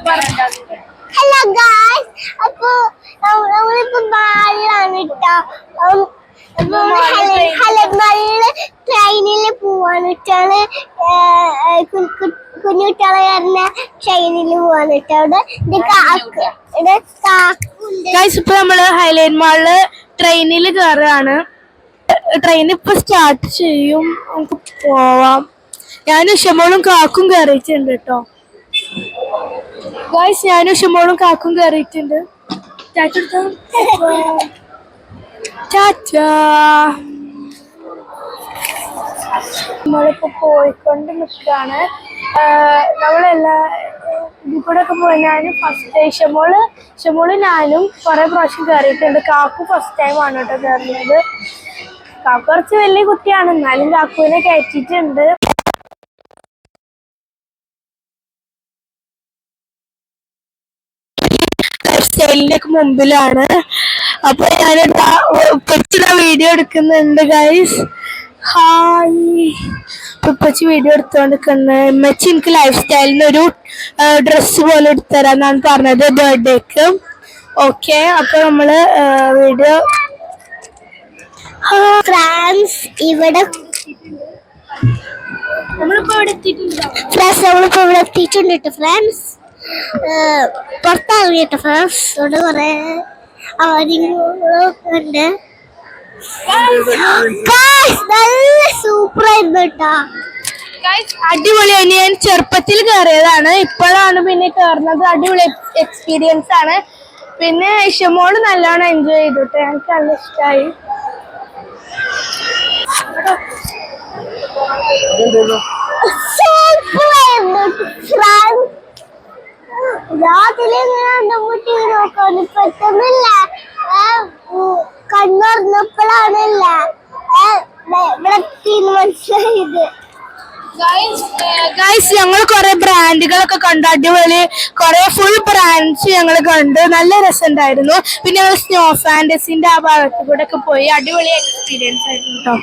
Hello guys, അപ്പൊ നമ്മളിപ്പോ ബാലിലാണ് കേട്ടോ. നല്ല ട്രെയിനിൽ പോവാനിട്ടാണ്, കുഞ്ഞുകുട്ടികളെ പറഞ്ഞ ട്രെയിനിൽ പോവാനിട്ടാണ്. ഇപ്പൊ നമ്മള് ഹൈലൈറ്റ് മാളില് ട്രെയിനിൽ കയറുകയാണ്. ട്രെയിൻ ഇപ്പൊ സ്റ്റാർട്ട് ചെയ്യും, നമുക്ക് പോവാം. ഞാനും ഷമോളും കാക്കും കയറിയിട്ടുണ്ട് കേട്ടോ ഗായ്സ്. ഞാനും ഷമോളും കാക്കും കയറിയിട്ടുണ്ട്. നമ്മളിപ്പോ പോയിക്കൊണ്ട് നിൽക്കാണ്. നമ്മളെല്ലാ ഇതിൽ കൂടെ ഒക്കെ പോയി. ഞാനും ഫസ്റ്റ് ടൈം, ഷമോള് ഞാനും കുറെ പ്രാവശ്യം കയറിയിട്ടുണ്ട്. കാക്കു ഫസ്റ്റ് ടൈം ആണ് കേട്ടോ കയറുന്നത്. കാക്കു കുറച്ച് വലിയ കുട്ടിയാണ്, എന്നാലും കാക്കുവിനെ കയറ്റിയിട്ടുണ്ട്. സ്റ്റൈലിനൊക്കെ മുമ്പിലാണ്. അപ്പൊ ഞാനിതാ ഉപ്പച്ചിയുടെ വീഡിയോ എടുക്കുന്നുണ്ട് ഗൈസ്. ഹായ്, ഉപ്പച്ചി വീഡിയോ എടുത്തോണ്ടിരിക്കുന്നത്. ഉമ്മച്ചി എനിക്ക് ലൈഫ് സ്റ്റൈലിന് ഒരു ഡ്രസ്സ് പോലെ എടുത്തരാന്നാണ് പറഞ്ഞത് ബർത്ത്ഡേക്ക്. ഓക്കെ, അപ്പൊ നമ്മള് വീഡിയോ ഫ്രാൻസ് ഇവിടെ നമ്മളിപ്പോ ഇവിടെ എത്തിയിട്ടുണ്ട്. ഇവിടെ എത്തിയിട്ടുണ്ട് കേട്ടോ ഫ്രാൻസ്. പുറത്തിറങ്ങിയിട്ട് ഫ്രാൻസ് ഇവിടെ കുറെ ഉണ്ട്. നല്ല സൂപ്പറായിരുന്നു കേട്ടോ. അടിപൊളിയാണ്. ഞാൻ ചെറുപ്പത്തിൽ കയറിയതാണ്, ഇപ്പോഴാണ് പിന്നെ കയറുന്നത്. അടിപൊളി എക്സ്പീരിയൻസ് ആണ്. പിന്നെ ഇഷമോള് നല്ലോണം എൻജോയ് ചെയ്തിട്ട് എനിക്ക് നല്ല ഇഷ്ടമായി. രാത്രി നോക്കാൻ പറ്റുന്നില്ല, കണ്ണുറന്നപ്പോഴാണല്ല മനസ്സിലായത്. ഗൈസ്, ഞങ്ങൾ കുറെ ബ്രാൻഡുകളൊക്കെ കണ്ടു. അടിപൊളി കുറെ ഫുൾ ബ്രാൻഡ്സ് ഞങ്ങൾ കണ്ടു. നല്ല രസമുണ്ടായിരുന്നു. പിന്നെ ഞങ്ങൾ സ്നോ ഫാന്റസിന്റെ ആ ഭാഗത്ത് കൂടെ ഒക്കെ പോയി. അടിപൊളി എക്സ്പീരിയൻസ് ആയിരുന്നു കേട്ടോ.